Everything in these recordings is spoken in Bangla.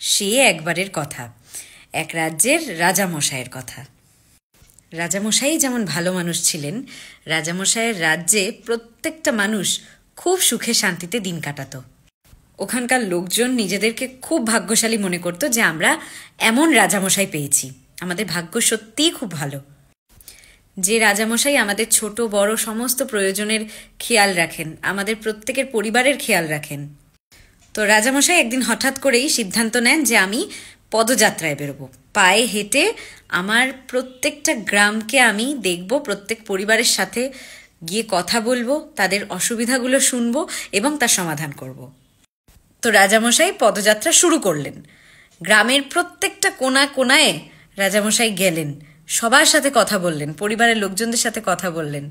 সে একবারের কথা, এক রাজ্যের রাজামশাইয়ের কথা। রাজামশাই যেমন ভালো মানুষ ছিলেন, রাজামশাইয়ের রাজ্যে প্রত্যেকটা মানুষ খুব সুখে শান্তিতে দিন কাটাতো। ওখানকার লোকজন নিজেদেরকে খুব ভাগ্যশালী মনে করতো যে আমরা এমন রাজামশাই পেয়েছি, আমাদের ভাগ্য সত্যিই খুব ভালো। যে রাজামশাই আমাদের ছোট বড় সমস্ত প্রয়োজনের খেয়াল রাখেন, আমাদের প্রত্যেকের পরিবারের খেয়াল রাখেন। তো রাজামশাই একদিন হঠাৎ করেই সিদ্ধান্ত নেন যে আমি পদযাত্রায় বেরোবো, পায়ে হেঁটে আমার প্রত্যেকটা গ্রামকে আমি দেখব, প্রত্যেক পরিবারের সাথে গিয়ে কথা বলবো, তাদের অসুবিধাগুলো শুনবো এবং তার সমাধান করব। তো রাজামশাই পদযাত্রা শুরু করলেন। গ্রামের প্রত্যেকটা কোণা কোণায় রাজামশাই গেলেন, সবার সাথে কথা বললেন, পরিবারের লোকজনদের সাথে কথা বললেন।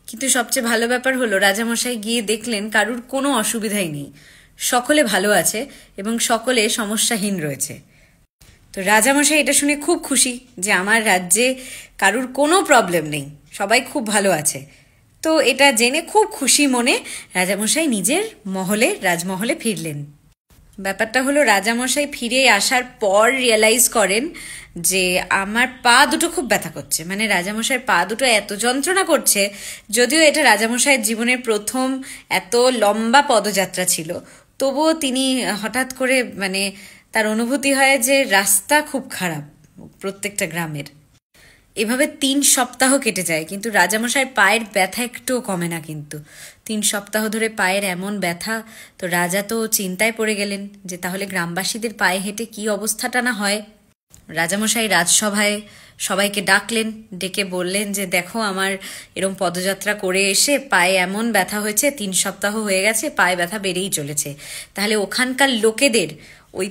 কিন্তু সবচেয়ে ভালো ব্যাপার হলো রাজামশাই গিয়ে দেখলেন কারুর কোনো অসুবিধাই নেই, সকলে ভালো আছে এবং সকলে সমস্যাহীন রয়েছে। তো রাজামশাই এটা শুনে খুব খুশি যে আমার রাজ্যে কারুর কোনো প্রবলেম নেই, সবাই খুব ভালো আছে। তো এটা জেনে খুব খুশি মনে রাজামশাই নিজের রাজমহলে ফিরলেন। ব্যাপারটা হলো রাজামশাই ফিরে আসার পর রিয়েলাইজ করেন যে আমার পা দুটো খুব ব্যথা করছে, মানে রাজামশাইয়ের পা দুটো এত যন্ত্রণা করছে। যদিও এটা রাজামশাইয়ের জীবনের প্রথম এত লম্বা পদযাত্রা ছিল, তবুও তিনি হঠাৎ করে তার অনুভূতি হয় যে রাস্তা খুব খারাপ প্রত্যেকটা গ্রামের। এভাবে 3 সপ্তাহ কেটে যায়, কিন্তু রাজামশাইয়ের পায়ের ব্যথা একটুও কমে না। কিন্তু 3 সপ্তাহ ধরে পায়ের এমন ব্যথা, তো রাজা তো চিন্তায় পড়ে গেলেন যে তাহলে গ্রামবাসীদের পায়ে হেঁটে কি অবস্থাটা না হয়। রাজামশাই রাজসভায় সবাইকে ডাকলেন, ডেকে বললেন যে দেখো আমার এরম পদযাত্রা করে এসে পায়ে এমন ব্যথা হয়েছে, 3 সপ্তাহ হয়ে গেছে, পায়ে ব্যথা বেড়েই চলেছে। তাহলে ওখানকার লোকেদের ওই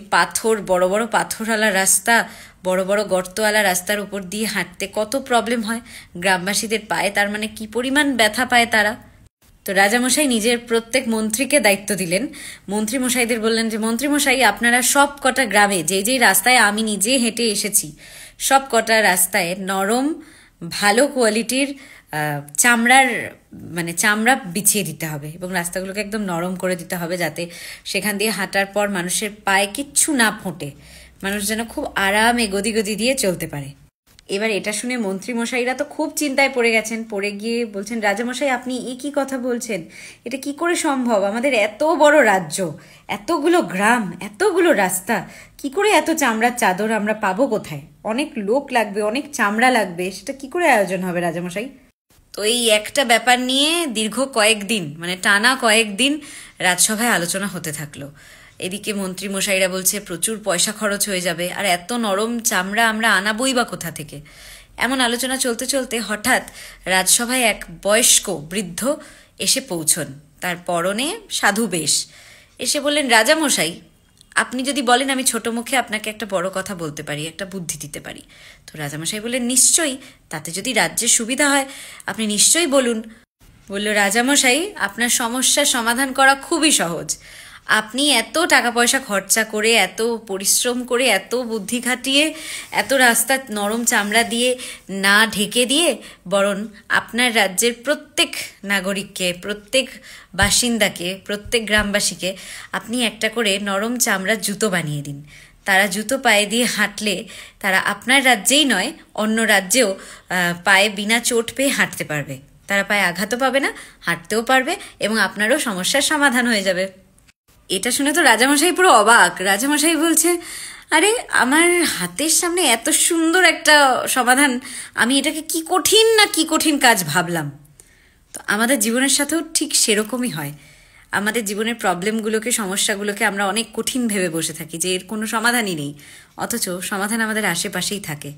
বড় বড় পাথরওয়ালা রাস্তা, বড় বড় গর্তওয়ালা রাস্তার উপর দিয়ে হাঁটতে কত প্রবলেম হয় গ্রামবাসীদের পায়ে, তার মানে কি পরিমাণ ব্যথা পায় তারা। তো রাজামশাই নিজের প্রত্যেক মন্ত্রীকে দায়িত্ব দিলেন। মন্ত্রী মশাইদের বললেন যে মন্ত্রী মশাই, আপনারা সব কটা গ্রামে যেই রাস্তায় আমি নিজে হেঁটে এসেছি, সব কটা রাস্তায় নরম ভালো কোয়ালিটির চামড়া বিছিয়ে দিতে হবে এবং রাস্তাগুলোকে একদম নরম করে দিতে হবে, যাতে সেখান দিয়ে হাঁটার পর মানুষের পায়ে কিচ্ছু না ফোটে, মানুষ যেন খুব আরামে গদি দিয়ে চলতে পারে। এবার এটা শুনে মন্ত্রী মশাইরা তো খুব চিন্তায় পড়ে গেছেন, পড়ে গিয়ে বলছেন রাজামশাই আপনি কি কথা বলছেন, এটা কি করে সম্ভব? আমাদের এত বড় রাজ্য, এতগুলো গ্রাম, এতগুলো রাস্তা, কি করে এত চামড়ার চাদর আমরা পাবো কোথায়? অনেক লোক লাগবে, অনেক চামড়া লাগবে, সেটা কি করে আয়োজন হবে রাজামশাই? তো এই একটা ব্যাপার নিয়ে দীর্ঘ কয়েকদিন, টানা কয়েকদিন রাজসভায় আলোচনা হতে থাকলো। এদিকে মন্ত্রী মশাইরা বলছে প্রচুর পয়সা খরচ হয়ে যাবে, আর এত নরম চামড়া আমরা আনাবই বা কোথা থেকে? এমন আলোচনা চলতে চলতে হঠাৎ রাজসভায় এক বয়স্ক বৃদ্ধ এসে পৌঁছন, তার পরনে সাধু বেশ। এসে বললেন রাজামশাই, আপনি যদি বলেন আমি ছোট মুখে আপনাকে একটা বড় কথা বলতে পারি, একটা বুদ্ধি দিতে পারি। তো রাজামশাই বললেন নিশ্চয়ই, তাতে যদি রাজ্যের সুবিধা হয় আপনি নিশ্চয়ই বলুন। বলল রাজামশাই, আপনার সমস্যার সমাধান করা খুবই সহজ। আপনি এত টাকা পয়সা খরচা করে, এত পরিশ্রম করে, এত বুদ্ধি খাটিয়ে, এত রাস্তা নরম চামড়া দিয়ে না ঢেকে দিয়ে, বরং আপনার রাজ্যের প্রত্যেক নাগরিককে, প্রত্যেক বাসিন্দাকে, প্রত্যেক গ্রামবাসীকে আপনি একটা করে নরম চামড়ার জুতো বানিয়ে দিন। তারা জুতো পায়ে দিয়ে হাঁটলে তারা আপনার রাজ্যেই নয়, অন্য রাজ্যেও পায়ে বিনা চোট পেয়ে হাঁটতে পারবে। তারা পায়ে আঘাতও পাবে না, হাঁটতেও পারবে এবং আপনারও সমস্যার সমাধান হয়ে যাবে। এটা শুনে তো রাজামশাই পুরো অবাক। রাজামশাই বলছে, আরে আমার হাতের সামনে এত সুন্দর একটা সমাধান, আমি এটাকে কি কঠিন কাজ ভাবলাম। তো আমাদের জীবনের সাথেও ঠিক সেরকমই হয়। আমাদের জীবনের প্রবলেমগুলোকে, সমস্যাগুলোকে আমরা অনেক কঠিন ভেবে বসে থাকি যে এর কোনো সমাধানই নেই, অথচ সমাধান আমাদের আশেপাশেই থাকে।